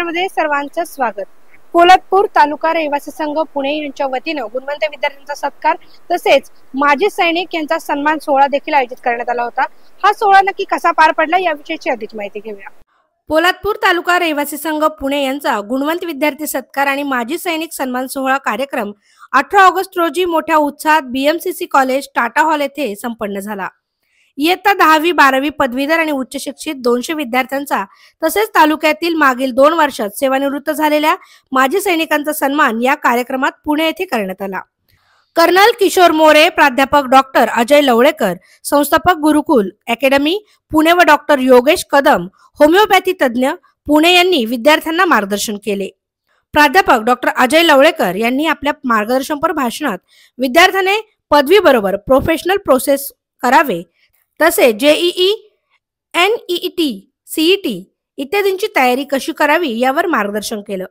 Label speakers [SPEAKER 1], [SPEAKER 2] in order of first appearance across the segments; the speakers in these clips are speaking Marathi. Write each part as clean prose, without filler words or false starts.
[SPEAKER 1] चॅनलमध्ये सर्वांचं स्वागत। पोलादपूर तालुका रहिवासी संघ पुणे यांच्या वतीने गुणवंत विद्यार्थ्यांचा सत्कार तसेच माजी सैनिक यांचा सन्मान सोहळा देखील आयोजित करण्यात आला होता। हा सोहळा नक्की कसा पार पडला याविषयीची अधिक माहिती घेऊया। पोलादपूर तालुका रहिवासी संघ पुणे यांचा गुणवंत विद्यार्थी सत्कार आणि माजी सैनिक सन्मान सोहळा कार्यक्रम 18 ऑगस्ट रोजी मोठ्या उत्साहात बीएमसीसी कॉलेज टाटा हॉल येथे संपन्न झाला। इयत्ता 10वी 12वी पदवीधर आणि उच्च शिक्षित 200 विद्यार्थ्यांचा तसेच तालुक्यातील मागील 2 वर्षात सेवानिवृत्त झालेल्या माजी सैनिकांचा सन्मान या कार्यक्रमात पुणे येथे करण्यात आला। कर्नल किशोर मोरे, प्राध्यापक डॉक्टर अजय लवळेकर, संस्थापक गुरुकुल अकॅडमी पुणे व डॉक्टर योगेश कदम, होमिओपॅथी तज्ञ पुणे यांनी विद्यार्थ्यांना मार्गदर्शन केले। प्राध्यापक डॉक्टर अजय लवळेकर यांनी आपल्या मार्गदर्शनपर भाषणात विद्यार्थ्याने पदवी बरोबर प्रोफेशनल प्रोसेस करावे तसेच जेईई, एनईईटी, सीईटी इत्यादींची तयारी कशी करावी यावर मार्गदर्शन केलं।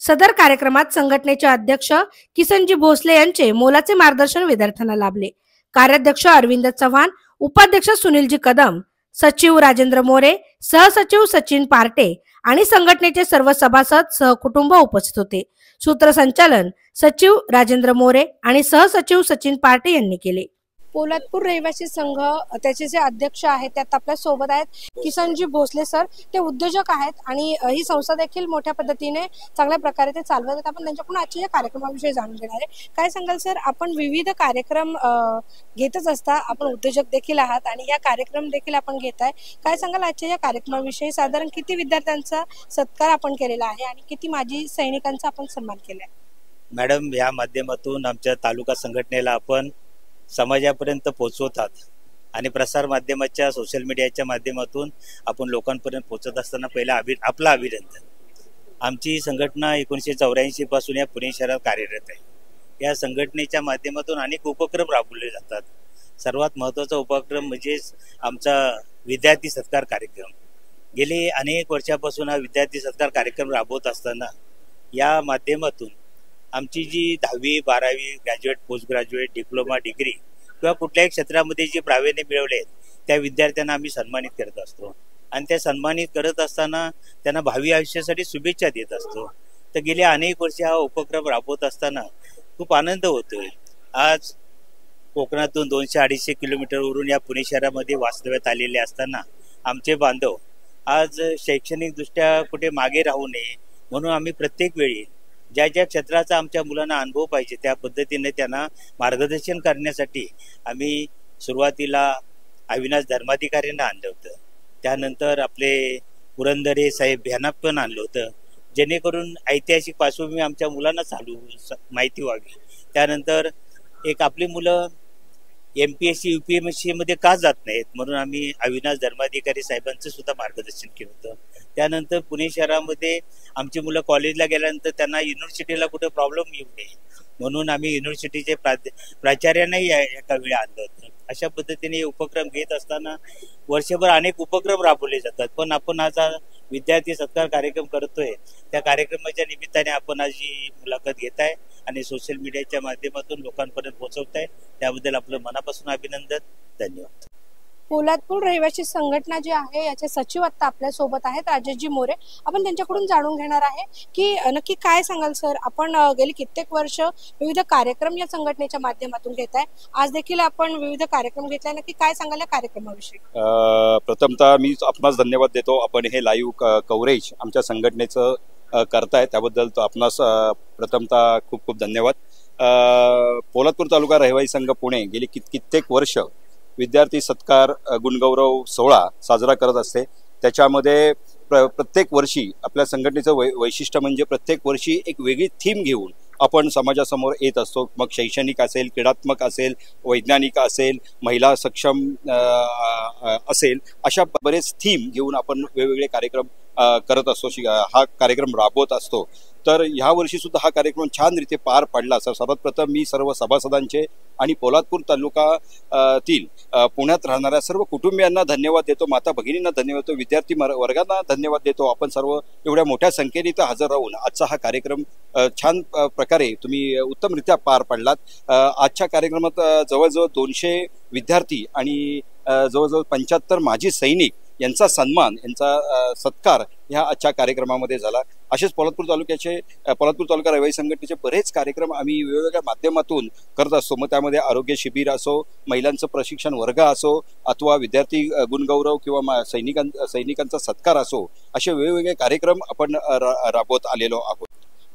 [SPEAKER 1] सदर कार्यक्रमात संघटनेचे अध्यक्ष किसनजी भोसले यांचे मोलाचे मार्गदर्शन विद्यार्थ्यांना लाभले। कार्याध्यक्ष अरविंद चव्हाण, उपाध्यक्ष सुनीलजी कदम, सचिव राजेंद्र मोरे, सहसचिव सचिन पार्टे आणि संघटनेचे सर्व सभासद सहकुटुंब उपस्थित होते। सूत्रसंचालन सचिव राजेंद्र मोरे आणि सहसचिव सचिन पार्टे यांनी केले। पोलादपूर रहिवासी संघ त्याचे जे अध्यक्ष आहेत त्यात आपल्या सोबत आहेत किसनजी भोसले सर। ते उद्योजक आहेत आणि ही संस्था देखील मोठ्या पद्धतीने चांगल्या प्रकारे ते चालवत आहेत। आपण त्यांच्याकडून आजच्या या कार्यक्रमाविषयी जाणून घेणार आहे। काय सांगाल सर, आपण विविध कार्यक्रम घेतच असता, आपण उद्योजक देखील आहात आणि या कार्यक्रम देखील आपण घेताय। काय सांगाल आजच्या या कार्यक्रमाविषयी, साधारण किती विद्यार्थ्यांचा सत्कार आपण केलेला आहे आणि किती माजी सैनिकांचा आपण सन्मान केलाय?
[SPEAKER 2] मॅडम, या माध्यमातून आमच्या तालुका संघटनेला आपण समाजापर्यंत पोहोचवतात आणि प्रसार माध्यमाच्या सोशल मीडियाच्या माध्यमातून आपण लोकांपर्यंत पोहोचत असताना पहिला आपलं अभिनंदन। आमची संघटना 1984 पासून या पुणे शहरात कार्यरत आहे। या संघटनेच्या माध्यमातून अनेक उपक्रम राबवले जातात। सर्वात महत्त्वाचा उपक्रम म्हणजे आमचा विद्यार्थी सत्कार कार्यक्रम। गेली अनेक वर्षापासून हा विद्यार्थी सत्कार कार्यक्रम राबवत असताना या माध्यमातून आमची जी 10वी 12वी graduate, post graduate, diploma, degree किंवा कुठल्याही क्षेत्रामध्ये जे प्रावीण्य मिळवले त्या विद्यार्थ्यांना आम्ही सन्मानित करत असतो आणि त्या सन्मानित करत असताना त्यांना भावी आयुष्यासाठी शुभेच्छा देत असतो। तर गेले अनेक वर्ष हा उपक्रम राबवत असताना खूप आनंद होतोय। आज कोकणातून 200-250 किलोमीटरवरून या पुणे शहरामध्ये वास्तव्यात आलेले असताना आमचे बांधव आज शैक्षणिकदृष्ट्या कुठे मागे राहू नये म्हणून आम्ही प्रत्येक वेळी ज्या ज्या क्षेत्राचा आमच्या मुलांना अनुभव पाहिजे त्या पद्धतीने त्यांना मार्गदर्शन करण्यासाठी आम्ही सुरुवातीला अविनाश धर्माधिकाऱ्यांना आणलं होतं। त्यानंतर आपले पुरंदरे साहेब यांना पण आणलं होतं, जेणेकरून ऐतिहासिक पार्श्वभूमी आमच्या मुलांना माहिती व्हावी। त्यानंतर एक आपली मुलं MPSC UPMSC मध्ये का जात नाहीत म्हणून आम्ही अविनाश धर्माधिकारी साहेबांचं सुद्धा मार्गदर्शन केलं होतं। त्यानंतर पुणे शहरामध्ये आमची मुलं कॉलेजला गेल्यानंतर त्यांना युनिव्हर्सिटीला कुठे प्रॉब्लेम येऊ नये म्हणून आम्ही युनिव्हर्सिटीचे प्राचार्यांनाही एका वेळी आणलं होतं। अशा पद्धतीने उपक्रम घेत असताना वर्षभर अनेक उपक्रम राबवले जातात, पण आपण आज विद्यार्थी सत्कार कार्यक्रम करतोय। त्या कार्यक्रमाच्या निमित्ताने आपण आज ही मुलाखत घेत आहे आणि सोशल मीडियाच्या माध्यमातून लोकांपर्यंत पोहोचवताय, त्याबद्दल आपलं मनापासून अभिनंदन, धन्यवाद।
[SPEAKER 1] पोलादपूर रहिवासी संघटना जी आहे याचे सचिव आता आपल्या सोबत आहेत राजेशजी मोरे। आपण त्यांच्याकडून जाणून घेणार आहे की नक्की काय सांगाल सर, आपण गेली कित्येक वर्ष विविध कार्यक्रम या संघटनेच्या माध्यमातून घेताय, आज देखील आपण विविध कार्यक्रम घेतलाय, नक्की काय सांगाल या कार्यक्रमाविषयी?
[SPEAKER 3] प्रथमतः मी आपणास धन्यवाद देतो। आपण हे लाईव्ह कव्हरेज आमच्या संघटनेचं करताय त्याबद्दल आपणास प्रथमतः खूप खूप धन्यवाद। पोलादपूर तालुका रहिवासी संघ पुणे गेली कित्येक वर्ष विद्यार्थी सत्कार गुणगौरव सोहळा साजरा करत असते। त्याच्यामध्ये प्रत्येक वर्षी आपल्या संघटनेचं वैशिष्ट्य म्हणजे प्रत्येक वर्षी एक वेगळी थीम घेऊन आपण समाजासमोर येत असतो। मग शैक्षणिक असेल, क्रीडात्मक असेल, वैज्ञानिक असेल, महिला सक्षम असेल, अशा बरेच थीम घेऊन आपण वेगवेगळे कार्यक्रम करत असतो, हा कार्यक्रम राबवत असतो। तर ह्या वर्षी सुद्धा हा कार्यक्रम छान रीते पार पडला। सर्वात प्रथम मी सर्व सभासदांचे आणि पोलादपूर तालुकातील पुण्यात राहणाऱ्या सर्व कुटुंबियांना धन्यवाद देतो, माता भगिनींना धन्यवाद देतो, विद्यार्थी वर्गांना धन्यवाद देतो। आपण सर्व एवढ्या मोठ्या संख्येने इथं हजर राहून आजचा हा कार्यक्रम छान प्रकारे तुम्ही उत्तमरित्या पार पाडलात। आजच्या कार्यक्रमात जवळजवळ 200 विद्यार्थी आणि जवळजवळ 75 माजी सैनिक यांचा सन्मान, यांचा सत्कार ह्या आजच्या कार्यक्रमामध्ये झाला असेच पोलादपूर तालुका रहिवासी संघटनेचे बरेच कार्यक्रम आम्ही वेगवेगळ्या माध्यमातून करत असतो। मग त्यामध्ये आरोग्य शिबिर असो, महिलांचं प्रशिक्षण वर्ग असो, अथवा विद्यार्थी गुणगौरव किंवा सैनिकांचा सत्कार असो, असे वेगवेगळे कार्यक्रम आपण राबवत आलेलो आहोत।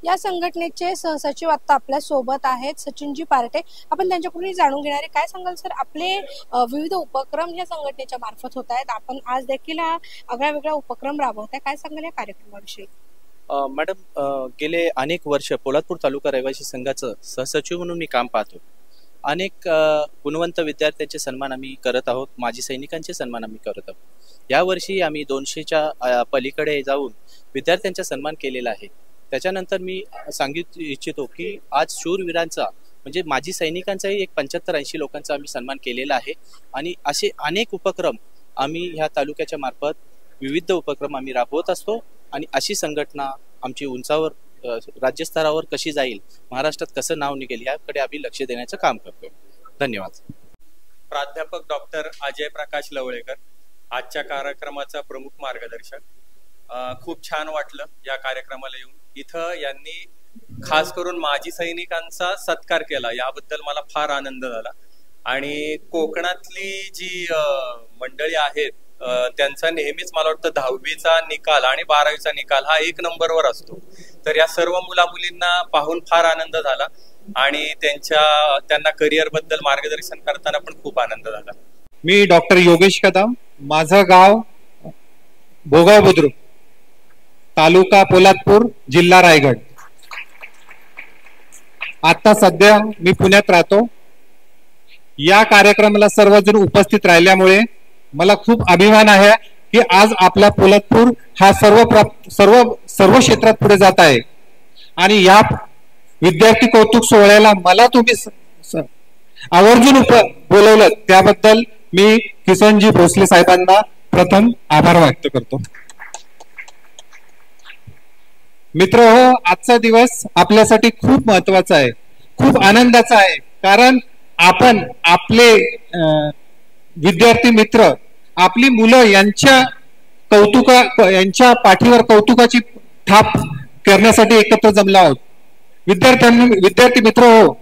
[SPEAKER 1] या संघटनेचे सहसचिव आता आपल्या सोबत आहेत सचिनजी पार्टे। आपण त्यांच्याकडून जाणून घेणार आहे। काय सांगाल सर, आपले विविध उपक्रम या संघटनेच्या मार्फत होत आहेत, आपण आज देखील हा आगळा वेगळा उपक्रम राबवताय, काय सांगाल या कार्यक्रमाविषयी?
[SPEAKER 4] मॅडम, गेले अनेक वर्ष पोलादपूर तालुका रहिवासी संघाचं सहसचिव म्हणून मी काम पाहतो। अनेक गुणवंत विद्यार्थ्यांचे सन्मान आम्ही करत आहोत, माजी सैनिकांचे सन्मान आम्ही करत आहोत। यावर्षी आम्ही 200च्या पलीकडे जाऊन विद्यार्थ्यांचा सन्मान केलेला आहे। त्याच्यानंतर मी सांगितू इच्छितो की आज शूरवीरांचा म्हणजे माजी सैनिकांचाही एक 75-80 लोकांचा आम्ही सन्मान केलेला आहे। आणि असे अनेक उपक्रम आम्ही ह्या तालुक्याच्या मार्फत विविध उपक्रम आम्ही राबवत असतो। आणि अशी संघटना आमची उंचावर राज्यस्तरावर कशी जाईल, महाराष्ट्रात कसं नाव निघेल, याकडे आम्ही लक्ष देण्याचं काम करतो। धन्यवाद।
[SPEAKER 5] प्राध्यापक डॉक्टर अजय प्रकाश लवळेकर, आजच्या कार्यक्रमाचा प्रमुख मार्गदर्शक। खूप छान वाटलं या कार्यक्रमाला येऊन। इथं यांनी खास करून माजी सैनिकांचा सत्कार केला, याबद्दल मला फार आनंद झाला। आणि कोकणातली जी मंडळी आहेत त्यांचा नेहमीच मला वाटतं 10वीचा निकाल आणि 12वीचा निकाल हा 1 नंबरवर असतो। तर या सर्व मुलामुलींना पाहून फार आनंद झाला आणि त्यांना करिअर बद्दल मार्गदर्शन करताना पण खूप आनंद झाला।
[SPEAKER 6] मी डॉक्टर योगेश कदम, माझं गाव भोगाव बुद्रुक, तालुका पोलादपूर, जिल्हा रायगड। आता सध्या मी पुण्यात राहतो। या कार्यक्रमाला सर्वजण उपस्थित राहिल्यामुळे मला खूप अभिमान आहे की आज आपला पोलादपूर हा सर्व क्षेत्रात पुढे जात आहे। आणि या विद्यार्थी कौतुक सोहळ्याला मला तुम्ही आवर्जून बोलवलं, त्याबद्दल मी किसनजी भोसले साहेबांना प्रथम आभार व्यक्त करतो। मित्र हो, आजचा दिवस आपल्यासाठी खूप महत्वाचा आहे, खूप आनंदाचा आहे, कारण आपण आपले विद्यार्थी मित्र, आपली मुलं यांच्या पाठीवर कौतुकाची थाप करण्यासाठी एकत्र जमलो आहोत। विद्यार्थी मित्र हो,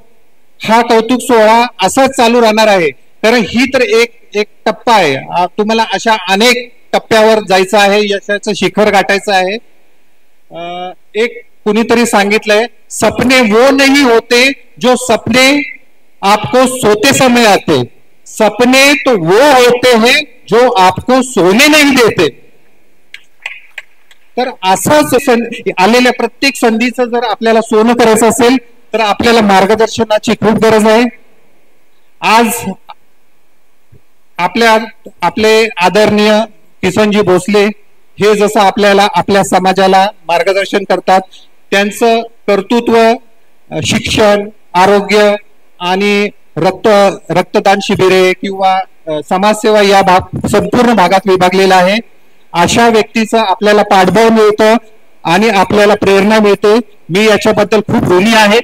[SPEAKER 6] हा कौतुक सोहळा असाच चालू राहणार आहे, कारण ही तर एक टप्पा आहे। तुम्हाला अशा अनेक टप्प्यावर जायचं आहे, यशाचं शिखर गाठायचं आहे। एक कुणीतरी सांगितलंय, सपने वो नहीं होते जो सपने आपको सोते समय आते, सपने तो वो होते हैं जो आपको सोने नहीं देते। तर असंच आलेल्या प्रत्येक संधीचं जर आपल्याला सोनं करायचं असेल तर आपल्याला मार्गदर्शनाची खूप गरज आहे। आज आपले आदरणीय किसनजी भोसले हे जसं आपल्या समाजाला मार्गदर्शन करतात, त्यांचं कर्तृत्व, शिक्षण, आरोग्य आणि रक्तदान शिबिरे किंवा समाजसेवा या संपूर्ण भागात विभागलेला आहे। अशा व्यक्तीचं आपल्याला पाठबळ मिळतं आणि आपल्याला प्रेरणा मिळते। मी याच्याबद्दल खूप ऋणी आहे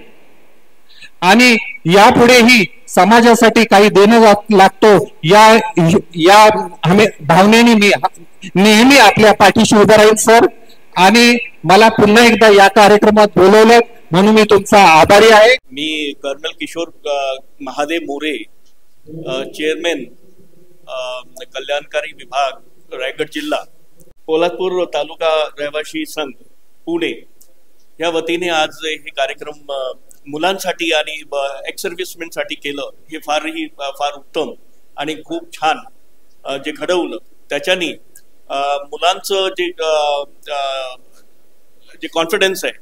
[SPEAKER 6] आणि यापुढेही समाजासाठी काही देणं लागतो या भावनेने मी नेहमी आपल्या पाठीशी उभं राहील सर। आणि मला पुन्हा एकदा या कार्यक्रमात बोलवलं म्हणून मी तुमचा आभारी आहे।
[SPEAKER 7] मी कर्नल किशोर महादेव मोरे, चेअरमॅन कल्याणकारी विभाग, रायगड जिल्हा, पोलादपूर तालुका रहिवासी संघ पुणे या वतीने आज हे कार्यक्रम मुलांसाठी आणि एक्स सर्व्हिसमेनसाठी केलं। हे फार उत्तम आणि खूप छान जे घडवलं, त्याच्यानी मुलांचं जे कॉन्फिडन्स आहे,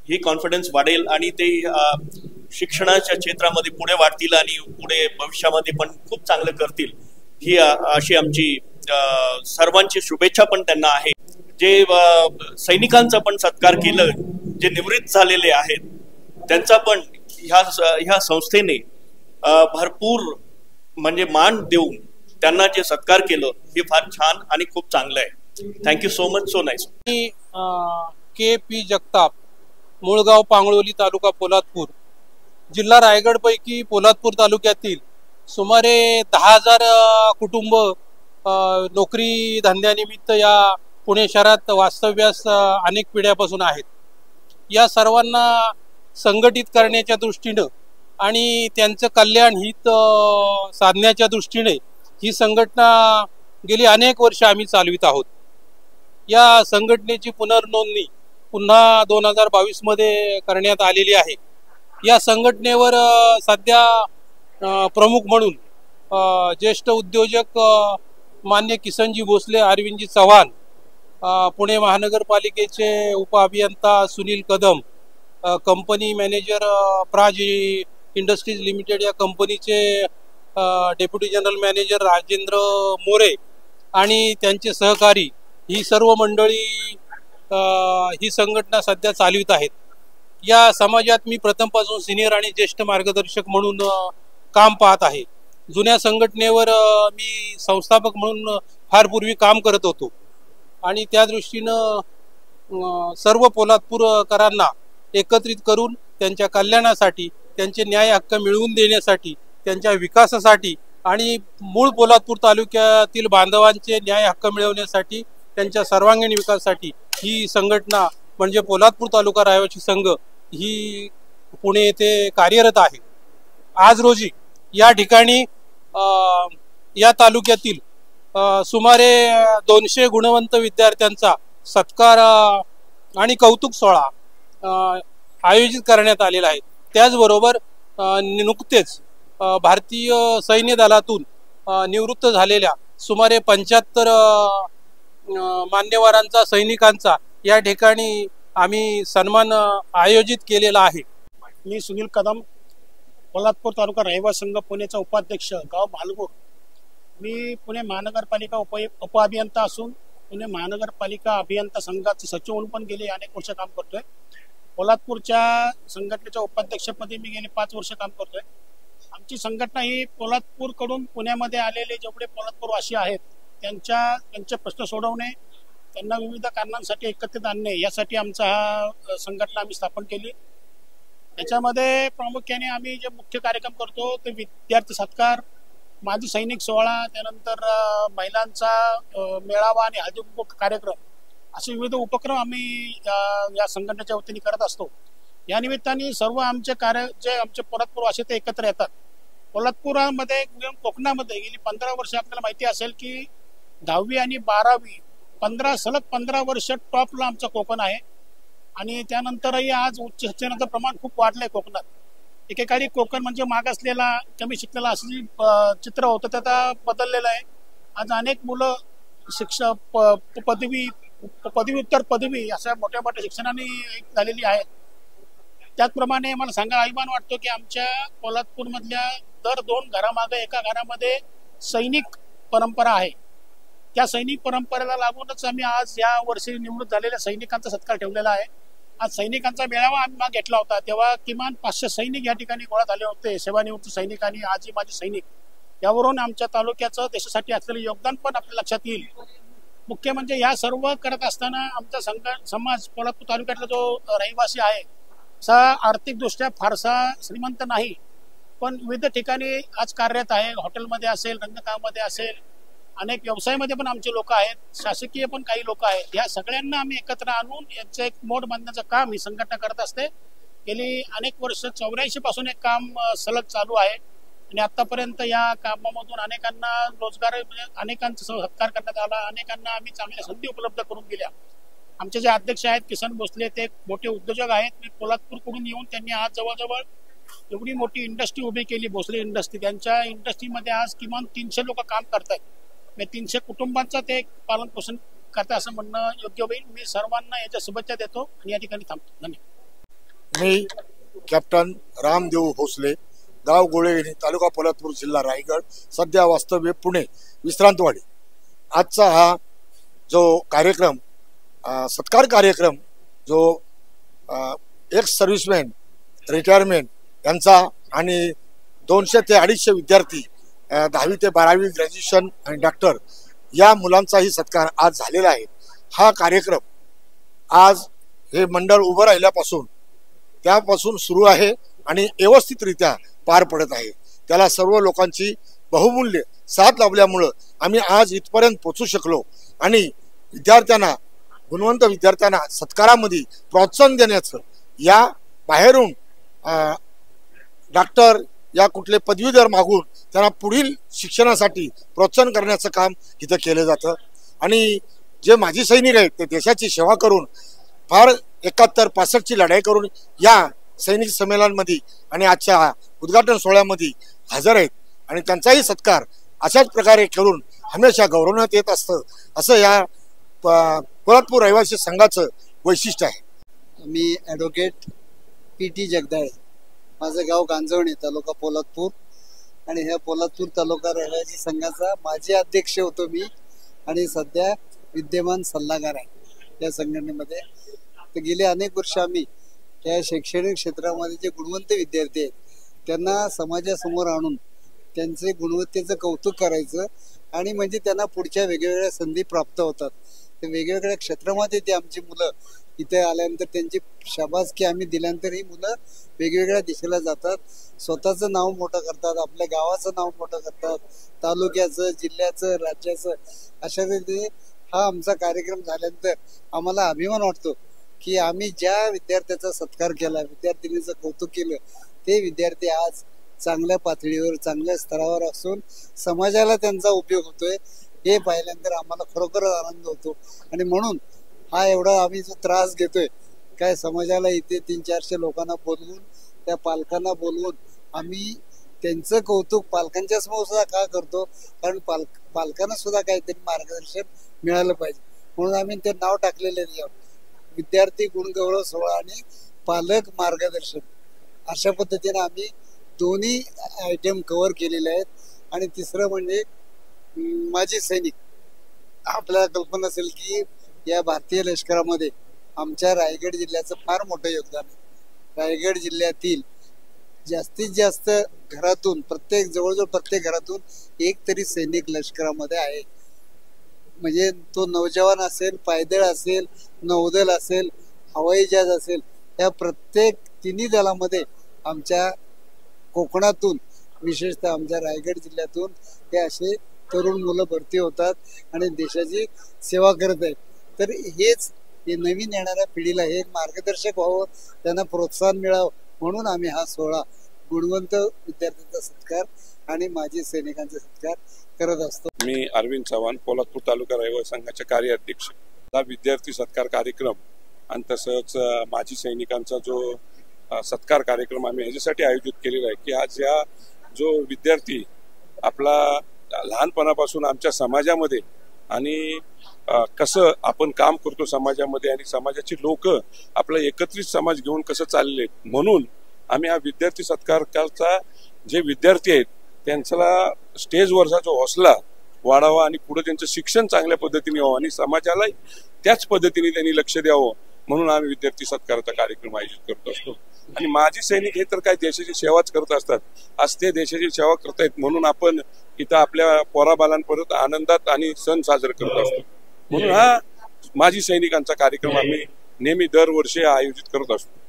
[SPEAKER 7] ही कॉन्फिडन्स वाढेल आणि ते शिक्षणाच्या क्षेत्रामध्ये पुढे वाढतील आणि पुढे भविष्यामध्ये पण खूप चांगलं करतील, ही अशी आमची सर्वांची शुभेच्छा पण त्यांना आहे। जे सैनिकांचा पण सत्कार केलं, जे निवृत्त झालेले आहेत त्यांचा पण ह्या संस्थेने भरपूर म्हणजे मान देऊन त्यांना जे सत्कार केलं, हे फार छान आणि खूप चांगलं आहे। Thank you so much, so nice.
[SPEAKER 8] K P. Jagtap, मुळगाव पांगळोली, तालुका पोलादपूर, जिल्हा रायगड पैकी पोलादपूर तालुक्यातील सुमारे 10,000 कुटुंब नोकरी धंद्यानिमित्त या पुणे शहरात वास्तव्यास अनेक पिढ्यापासून आहेत। या सर्वांना संघटित करण्याच्या दृष्टीनं आणि त्यांचं कल्याण हित साधण्याच्या दृष्टीने ही संघटना गेली अनेक वर्ष आम्ही चालवित आहोत। या संघटनेची पुनर्नोंदणी पुन्हा 2022 मध्ये करण्यात आलेली आहे। या संघटनेवर सध्या प्रमुख म्हणून ज्येष्ठ उद्योजक मान्य किसनजी भोसले, अरविंदजी चव्हाण, पुणे महानगरपालिकेचे उपअभियंता Sunil Kadam, company manager Praj industries limited या कंपनीचे deputy general manager Rajendra More आणि त्यांचे सहकारी ही सर्व मंडळी ही संघटना सध्या चालवित आहेत। या समाजात मी प्रथमपासून सिनियर आणि ज्येष्ठ मार्गदर्शक म्हणून काम पाहत आहे। जुन्या संघटनेवर मी संस्थापक म्हणून फार पूर्वी काम करत होतो आणि त्या दृष्टीनं सर्व पोलादपूरकरांना एकत्रित करून त्यांच्या कल्याणासाठी, त्यांचे न्याय हक्क मिळवून देण्यासाठी, त्यांच्या विकासासाठी आणि मूळ पोलादपूर तालुक्यातील बांधवांचे न्याय हक्क मिळवण्यासाठी, त्यांच्या सर्वांगीण विकासासाठी ही संघटना म्हणजे पोलादपूर तालुका रहिवासी संघ ही पुणे येथे कार्यरत आहे। आज रोजी या ठिकाणी या तालुक्यातील सुमारे 200 गुणवंत विद्यार्थ्यांचा सत्कार आणि कौतुक सोहळा आयोजित करण्यात आलेला आहे। त्याचबरोबर नुकतेच भारतीय सैन्य दलातून निवृत्त झालेल्या सुमारे 75 मान्यवरांचा, सैनिकांचा या ठिकाणी आम्ही सन्मान आयोजित केलेला आहे।
[SPEAKER 9] मी सुनील कदम, पोलादपूर तालुका रहिवासी संघ पुणेचा उपाध्यक्ष, गाव भालगूर। मी पुणे महानगरपालिका उपअभियंता असून पुणे महानगरपालिका अभियंता संघाचे सचिव म्हणून पण गेले अनेक वर्ष काम करतोय। पोलादपूरच्या संघटनेच्या उपाध्यक्षपदी मी गेले 5 वर्ष काम करतोय। आमची संघटना ही पोलादपूर कडून पुण्यामध्ये आलेले जेवढे पोलादपूरवासी आहेत त्यांचे प्रश्न सोडवणे, त्यांना विविध कारणांसाठी एकत्रित आणणे यासाठी आमचा हा संघटना आम्ही स्थापन केली। याच्यामध्ये प्रामुख्याने आम्ही जे मुख्य कार्यक्रम करतो ते विद्यार्थी सत्कार, माजी सैनिक सोहळा, त्यानंतर महिलांचा मेळावा आणि हळदी कुंकू कार्यक्रम असे विविध उपक्रम आम्ही या संघटनेच्या वतीने करत असतो। या निमित्ताने सर्व आमचे कार्य जे आमचे पोलादपूरवासी ते एकत्र येतात। पोलादपुरामध्ये कोकणामध्ये गेली 15 वर्ष आपल्याला माहिती असेल की 10वी आणि 12वी सलग 15 वर्ष टॉपला आमचं कोकण आहे आणि त्यानंतरही आज उच्च शिक्षणाचं प्रमाण खूप वाढलंय कोकणात। एकेकाळी कोकण म्हणजे मागासलेला, कमी शिकलेला असं चित्र होतं, ते आता बदललेलं आहे। आज अनेक मुलं पदव्युत्तर पदवी अशा मोठ्या मोठ्या शिक्षणाने झालेली आहेत। त्याचप्रमाणे मला सांगा अभिमान वाटतो की आमच्या पोलादपूर मधल्या दर 2 घरामागे एका घरामध्ये सैनिक परंपरा आहे। त्या सैनिक परंपरेला लागूनच आम्ही आज या वर्षी निवृत्त झालेल्या सैनिकांचा सत्कार ठेवलेला आहे। आज सैनिकांचा मेळावा आम्ही घेतला होता, तेव्हा किमान 500 सैनिक या ठिकाणी गोळा झाले होते, सेवानिवृत्त सैनिक आणि आजी माजी सैनिक। यावरून आमच्या तालुक्याचं देशासाठी असलेलं योगदान पण आपल्या लक्षात येईल। मुख्य म्हणजे या सर्व करत असताना आमचा समाज पोलादपूर तालुक्यातला जो रहिवासी आहे असा आर्थिकदृष्ट्या फारसा श्रीमंत नाही, पण विविध ठिकाणी आज कार्यरत आहे। हॉटेलमध्ये असेल, रंगकामामध्ये असेल, अनेक व्यवसायामध्ये पण आमचे लोक आहेत, शासकीय पण काही लोक आहेत। या सगळ्यांना आम्ही एकत्र आणून यांचं एक मोड बांधण्याचं काम ही संघटना करत असते। गेली अनेक वर्ष 84 पासून एक काम सलग चालू आहे आणि आतापर्यंत या कामामधून अनेकांना रोजगार, अनेकांचा सत्कार करण्यात आला, अनेकांना आम्ही चांगल्या संधी उपलब्ध करून दिल्या। आमचे जे अध्यक्ष आहेत किसन भोसले, ते मोठे उद्योजक आहेत। मी पोलादपूरकडून येऊन त्यांनी आज जवळजवळ एवढी मोठी इंडस्ट्री उभी केली, भोसले इंडस्ट्री। त्यांच्या इंडस्ट्रीमध्ये आज किमान 300 लोक काम करतात। 300 कुटुंबांचा ते पालन पोषण करतात असं म्हणणं योग्य होईल। मी सर्वांना याच्या शुभेच्छा देतो आणि या ठिकाणी थांबतो। धन्यवाद।
[SPEAKER 10] मी कॅप्टन रामदेव भोसले, गाव गोळेगिरी, तालुका पोलादपूर, जिल्हा रायगड, सध्या वास्तव्य पुणे विश्रांतवाडी। आजचा हा जो कार्यक्रम, सत्कार कार्यक्रम, जो एक्स सर्व्हिसमॅन रिटायरमेंट यांचा आणि 200 ते 250 विद्यार्थी 10वी ते 12वी ग्रॅज्युएशन आणि डॉक्टर या मुलांचाही सत्कार आज झालेला आहे। हा कार्यक्रम आज हे मंडळ उभं राहिल्यापासून त्यापासून सुरू आहे आणि व्यवस्थितरित्या पार पडत आहे। त्याला सर्व लोकांची बहुमूल्य साथ लाभल्यामुळं आम्ही आज इथपर्यंत पोहोचू शकलो आणि विद्यार्थ्यांना, गुणवंत विद्यार्थ्यांना सत्कारामध्ये प्रोत्साहन देण्याचं या बाहेरून डॉक्टर या कुठले पदवीधर मागून त्यांना पुढील शिक्षणासाठी प्रोत्साहन करण्याचं काम इथं केलं जातं। आणि जे माजी सैनिक आहेत ते देशाची सेवा करून फार 71-65ची लढाई करून या सैनिक संमेलनामध्ये आणि आजच्या उद्घाटन सोहळ्यामध्ये हजर आहेत आणि त्यांचाही सत्कार अशाच प्रकारे करून हमेशा गौरवण्यात येत असतं, असं या पोलादपूर रहिवासी संघाचं वैशिष्ट्य आहे।
[SPEAKER 11] मी ॲडव्होकेट PT जगदाळे, माझं गाव गांजवणे, तालुका पोलादपूर, आणि ह्या पोलादपूर तालुका रहिवासी संघाचा माजी अध्यक्ष होतो मी आणि सध्या विद्यमान सल्लागार आहे या संघटनेमध्ये। तर गेले अनेक वर्ष आम्ही त्या शैक्षणिक क्षेत्रामध्ये जे गुणवंत विद्यार्थी आहेत त्यांना समाजासमोर आणून त्यांचे गुणवत्तेचं कौतुक करायचं आणि म्हणजे त्यांना पुढच्या वेगवेगळ्या संधी प्राप्त होतात। तर वेगवेगळ्या क्षेत्रामध्ये ते आमची मुलं इथे आल्यानंतर त्यांची शाबासकी आम्ही दिल्यानंतर ही मुलं वेगवेगळ्या दिशेला जातात, स्वतःचं नाव मोठं करतात, आपल्या गावाचं नाव मोठं करतात, तालुक्याचं, जिल्ह्याचं, राज्याचं। अशा रीतीने हा आमचा कार्यक्रम झाल्यानंतर आम्हाला अभिमान वाटतो की आम्ही ज्या विद्यार्थ्याचा सत्कार केला, विद्यार्थिनीचं कौतुक केलं, ते विद्यार्थी आज चांगल्या पातळीवर, चांगल्या स्तरावर असून समाजाला त्यांचा उपयोग होतोय हे पाहिल्यानंतर आम्हाला खरोखरच आनंद होतो। आणि म्हणून हा एवढा आम्ही जो त्रास घेतोय काय समाजाला इथे 300-400 लोकांना बोलवून, त्या पालकांना बोलवून आम्ही त्यांचं कौतुक पालकांच्या समोर सुद्धा का करतो, कारण पालकांना सुद्धा काहीतरी मार्गदर्शन मिळालं पाहिजे म्हणून आम्ही ते नाव टाकलेले विद्यार्थी गुणगौरव सोहळा आणि पालक मार्गदर्शन, अशा पद्धतीने आम्ही दोन्ही आयटम कव्हर केलेले आहेत। आणि तिसरं म्हणजे माजी सैनिक, आपल्याला कल्पना असेल की या भारतीय लष्करामध्ये आमच्या रायगड जिल्ह्याचं फार मोठं योगदान आहे। रायगड जिल्ह्यातील जास्तीत जास्त घरातून जवळजवळ प्रत्येक घरातून एक तरी सैनिक लष्करामध्ये आहे। म्हणजे तो नौजवान असेल, पायदळ असेल, नौदल असेल, हवाई जहाज असेल, या प्रत्येक तिन्ही दलामध्ये आमच्या कोकणातून, विशेषतः आमच्या रायगड जिल्ह्यातून हे असे तरुण मुलं भरती होतात आणि देशाची सेवा करत आहेत। तर हेच हे नवीन येणाऱ्या पिढीला हे मार्गदर्शक व्हावं, त्यांना प्रोत्साहन मिळावं म्हणून आम्ही हा सोहळा गुणवंत विद्यार्थ्यांचा सत्कार आणि माजी सैनिकांचा सत्कार करत असतो।
[SPEAKER 12] मी अरविंद चव्हाण, पोलादपूर तालुका रहिवासी संघाचे कार्याध्यक्ष। हा विद्यार्थी सत्कार कार्यक्रम आणि तसंच माजी सैनिकांचा जो सत्कार कार्यक्रम आम्ही ह्याच्यासाठी आयोजित केलेला आहे की आज या जो विद्यार्थी आपला लहानपणापासून आमच्या समाजामध्ये आणि कसं आपण काम करतो समाजामध्ये आणि समाजाची लोक आपला एकत्रित समाज घेऊन कसं चालले, म्हणून आम्ही हा विद्यार्थी सत्कारचा जे विद्यार्थी आहेत त्यांचा स्टेजवरचा जो हौसला वाढावा आणि पुढे त्यांचं शिक्षण चांगल्या पद्धतीने व्हावं आणि समाजाला त्याच पद्धतीने त्यांनी लक्ष द्यावं म्हणून आम्ही विद्यार्थी सत्काराचा कार्यक्रम आयोजित करत असतो। आणि माजी सैनिक हे तर काय देशाची सेवाच करत असतात, आज ते देशाची सेवा करतायत म्हणून आपण इथं आपल्या पोराबालांपर्यंत आनंदात आणि सण साजरे करत असतो। म्हणून हा माजी सैनिकांचा कार्यक्रम आम्ही नेहमी दरवर्षी आयोजित करत असतो।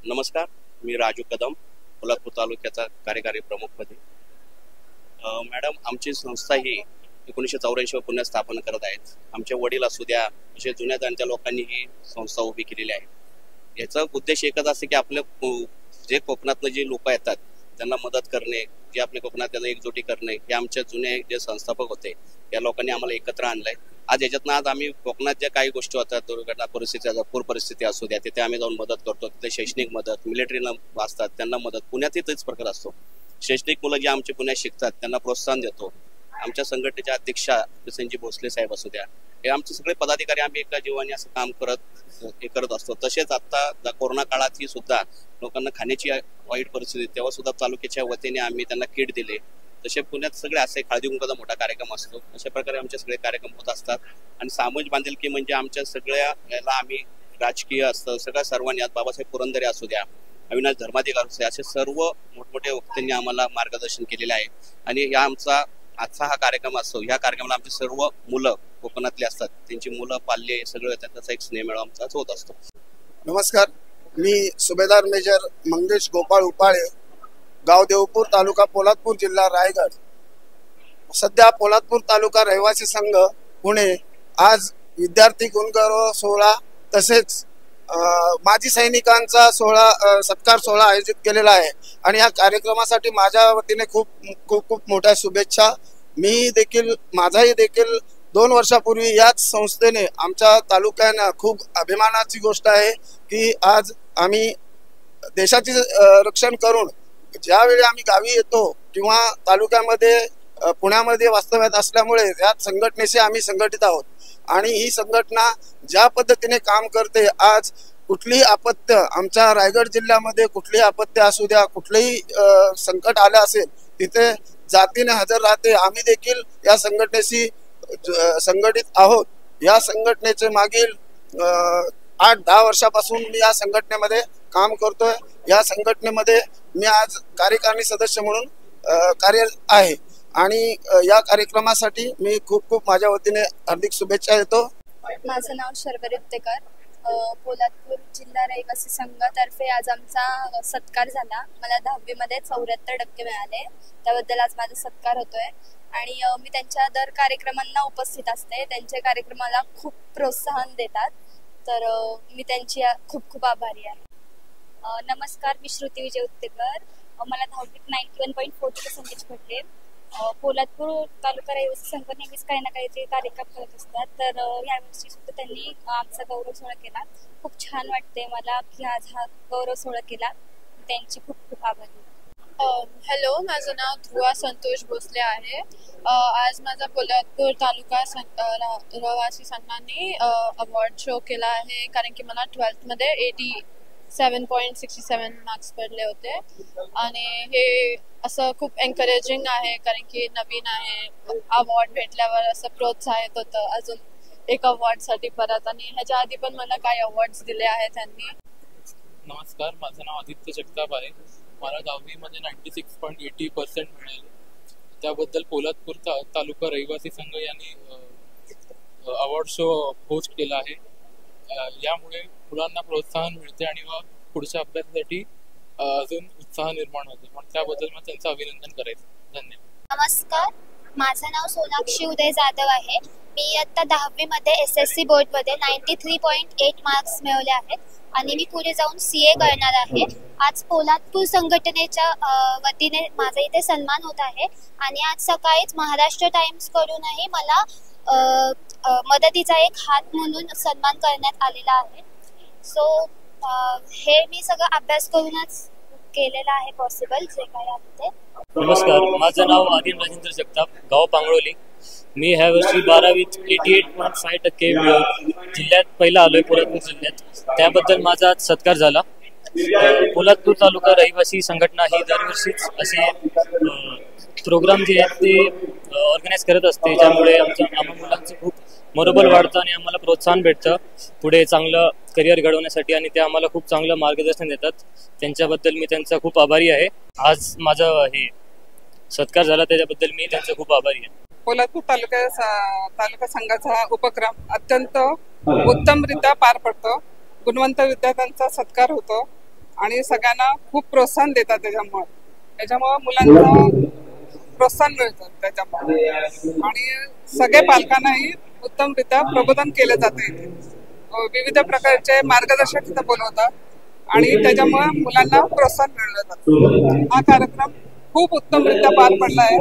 [SPEAKER 13] नमस्कार, मी राजू कदम, पोलादपूर तालुक्याचा कार्यकारी प्रमुखपदी। मॅडम, आमची संस्था ही 1984 पुण्यात स्थापना करत आहेत। आमचे वडील असू द्या, असे जुन्या जाणत्या लोकांनी ही संस्था उभी केलेली आहे। याचा उद्देश एकच असते की आपल्या जे कोकणातनं जे लोक येतात त्यांना मदत करणे, जे आपल्या कोकणात त्यांना एकजुटी करणे, हे आमच्या जुने जे संस्थापक होते या लोकांनी आम्हाला एकत्र आणलंय। आज याच्यातनं आज आम्ही कोकणात ज्या काही गोष्टी होतात, दुर्घटना परिस्थिती, पूर परिस्थिती असू द्या, तिथे आम्ही जाऊन मदत करतो। तिथे शैक्षणिक मदत, मिलिटरीला असतात त्यांना मदत, पुण्यातही तेच प्रकार असतो। शैक्षणिक मुलं जे आमचे पुण्यात शिकतात त्यांना प्रोत्साहन देतो। आमच्या संघटनेच्या अध्यक्षा संजय भोसले साहेब असू द्या, हे आमचे सगळे पदाधिकारी आम्ही एका जीवाने असं काम करत असतो। तसेच आता कोरोना काळात ही सुद्धा लोकांना खाण्याची वाईट परिस्थिती, तेव्हा सुद्धा तालुक्याच्या वतीने आम्ही त्यांना किट दिले। तसे पुण्यात सगळे असे हळदी कुंकूचा मोठा कार्यक्रम असतो, अशा प्रकारे आमचे सगळे कार्यक्रम होत असतात। आणि सामाजिक बांधिलकी म्हणजे आमच्या सगळ्या याला आम्ही राजकीय असतं सगळ्या सर्वांनी, आज बाबासाहेब पुरंदरे असू द्या, अविनाश धर्माधिकारी असू द्या, असे सर्व मोठमोठे वक्त्यांनी आम्हाला मार्गदर्शन केलेले आहे। आणि या आजचा हा कार्यक्रम असतो, या कार्यक्रमाला आमची सर्व मुलं कोकणातली असतात, त्यांची मुलं पाल्य सगळं त्याचा एक स्नेहमेळा आमचाच होत असतो।
[SPEAKER 14] नमस्कार, मी सुभेदार मेजर मंगेश गोपाळ उपाळे, गाव देवपूर, तालुका पोलादपूर, जिल्हा रायगड। सध्या पोलादपूर तालुका रहिवासी संघ पुणे आज विद्यार्थी गुणगौरव सोहळा तसेच माजी सैनिकांचा सत्कार सोहळा आयोजित केलेला आहे आणि या कार्यक्रमासाठी माझ्या वतीने खूप खूप खूप मोठ्या शुभेच्छा. माझाही देखील 2 वर्षापूर्वी याच संस्थेने आमच्या तालुक्यांना खूप अभिमानाची गोष्ट आहे की आज आम्ही देशाचे रक्षण करून ज्यावेळी आम्ही गावी येतो किंवा तालुक्यामध्ये पुण्यामध्ये वास्तव्यात असल्यामुळे या संघटनेशी आम्ही संघटित आहोत आणि ही संघटना ज्या पद्धतीने काम करते, आज कुठलीही आपत्ती आमच्या रायगड जिल्ह्यामध्ये कुठलीही आपत्ती असू द्या, कुठलेही संकट आलं असेल तिथे जातीने हजर राहते. आम्ही देखील या संघटनेशी संघटित आहोत. या संघटनेचे मागील 8-10 वर्षापासून मी या संघटनेमध्ये काम करतोय. या संघटनेमध्ये मी आज कार्यकारिणी सदस्य म्हणून कार्यरत आहे आणि या कार्यक्रमासाठी मी खूप खूप माझ्या वतीने हार्दिक शुभेच्छा देतो.
[SPEAKER 15] माझं नाव शर्वरी उत्तेकर. पोलादपूर जिल्हा रहिवासी संघातर्फे आज आमचा सत्कार झाला. मला 10वी मध्ये 74% मिळाले, त्याबद्दल आज माझा सत्कार होतोय आणि मी त्यांच्या दर कार्यक्रमांना उपस्थित असते. त्यांच्या कार्यक्रमाला खूप प्रोत्साहन देतात, तर मी त्यांची खूप खूप आभारी आहे. नमस्कार, मी श्रुती विजय उत्तेकर. मला 10वीत 91.42% पडले. पोलादपूर तालुका रहिवासी संघ नेहमीच काही ना काहीतरी कार्यक्रम करत असतात, तर यावर्षी सुद्धा त्यांनी आमचा गौरव सोहळा केला. खूप छान वाटते मला की आज हा गौरव सोहळा केला. त्यांची खूप खूप आभारी.
[SPEAKER 16] हॅलो, माझं नाव ध्रुवा संतोष भोसले आहे. आज माझा पोलादपूर तालुका रहिवासी संघाने अवॉर्ड शो केला आहे, कारण की मला 12th मध्ये 87.67 मार्क्स पडले होते आणि हे असं खूप एनकरेजिंग आहे, कारण की नवीन आहे. अवॉर्ड भेटल्यावर असं प्रोत्साहित होतं अजून एक अवॉर्डसाठी परत, आणि ह्याच्या आधी पण मला काही अवॉर्ड्स दिले आहेत त्यांनी.
[SPEAKER 17] नमस्कार, माझं नाव आदित्य जगताप आहे. मला 10वी मध्ये 96.80% मिळाले. त्याबद्दल पोलादपूर तालुका रहिवासी संघ यांनी अवॉर्ड शो होस्ट केला आहे. यामुळे मुलांना प्रोत्साहन मिळते आणि पुढच्या अभ्यासासाठी अजून उत्साह निर्माण होते. पण त्याबद्दल मला त्यांचं अभिनंदन करायचं. धन्यवाद.
[SPEAKER 18] नमस्कार, माझं नाव सोनाक्षी उदय जाधव आहे. मी इयत्ता 10वी मध्ये SSC बोर्ड मध्ये 93.8 मार्क्स मिळवले आहेत आणि मी पुढे जाऊन CA करणार आहे. आज पोलादपूर संघटनेच्या वतीने माझा इथे सन्मान होत आहे आणि आज सकाळीच महाराष्ट्र टाइम्स कडूनही मला मदतीचा एक हात म्हणून सन्मान करण्यात आलेला आहे. सो हे मी सगळं अभ्यास करूनच केलेलं आहे पॉसिबल जे काही आहे ते.
[SPEAKER 19] नमस्कार, माझं नाव आदिन राजेंद्र जगताप, गाव पांगळोली. मी ह्या वर्षी 12वीत 88.5% मिळवून जिल्ह्यात पहिला आलोय पोलादपूर जिल्ह्यात. त्याबद्दल माझा सत्कार झाला. पोलादपूर तालुका रहिवासी संघटना ही दरवर्षीच असे प्रोग्राम जे आहेत ते ऑर्गनाईज करत असते, ज्यामुळे आम्हा मुलांचं खूप मनोबल वाढतं आणि आम्हाला प्रोत्साहन भेटतं पुढे चांगलं करिअर घडवण्यासाठी, आणि ते आम्हाला खूप चांगलं मार्गदर्शन देतात. त्यांच्याबद्दल मी त्यांचा खूप आभारी आहे. आज माझं हे सत्कार झाला त्याच्याबद्दल मी त्यांचा खूप आभारी आहे.
[SPEAKER 20] पोलादपूर तालुका संघाचा हा उपक्रम अत्यंत उत्तमरित्या पार पडतो. गुणवंत विद्यार्थ्यांचा सत्कार होतो आणि सगळ्यांना खूप प्रोत्साहन देतात. त्याच्यामुळे मुलांना प्रोत्साहन मिळतं त्याच्यामुळे, आणि सगळे पालकांनाही उत्तमरित्या प्रबोधन केलं जाते. विविध प्रकारचे मार्गदर्शक तिथं बोलवतात आणि त्याच्यामुळे मुलांना प्रोत्साहन मिळलं जातं. हा कार्यक्रम खूप उत्तमरित्या पार पडला आहे.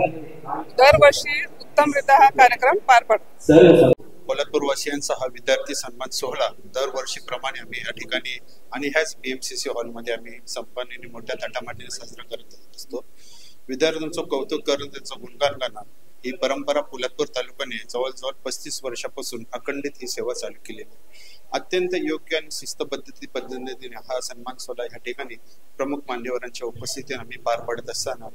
[SPEAKER 20] दरवर्षी उत्तमरित्या हा कार्यक्रम पार पडतो.
[SPEAKER 21] पोलादपूर वासियांचा हा विद्यार्थी सन्मान सोहळा दरवर्षीप्रमाणे आम्ही या ठिकाणी आणि ह्याच BMCC हॉलमध्ये आम्ही संपन्नाने मोठ्या थाटामाटीने साजरा करत असतो. विद्यार्थ्यांचं कौतुक करून त्यांचं गुणगान करणं ही परंपरा पोलादपूर तालुक्याने जवळजवळ 35 वर्षापासून अखंडित ही सेवा चालू केलेली आहे. अत्यंत योग्य आणि शिस्तबद्ध पद्धतीने हा सन्मान सोहळा या ठिकाणी प्रमुख मान्यवरांच्या उपस्थितीत आम्ही पार पडत असताना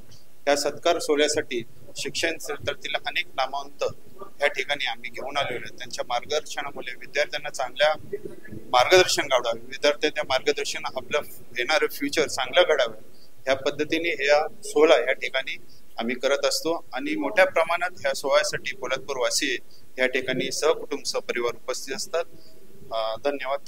[SPEAKER 21] या सत्कार सोहळ्यासाठी शिक्षण क्षेत्रातील अनेक नामवंत या ठिकाणी आम्ही घेऊन आलेलो आहे. त्यांच्या मार्गदर्शनामुळे विद्यार्थ्यांना चांगल्या मार्गदर्शन घडावे, विद्यार्थ्यांच्या मार्गदर्शन आपलं येणारं फ्युचर चांगलं घडावं, ह्या पद्धतीने या सोहळा या ठिकाणी आम्ही करत असतो. आणि मोठ्या प्रमाणात ह्या सोहळ्यासाठी पोलादपूर वासी या ठिकाणी सहकुटुंब सहपरिवार उपस्थित असतात. धन्यवाद.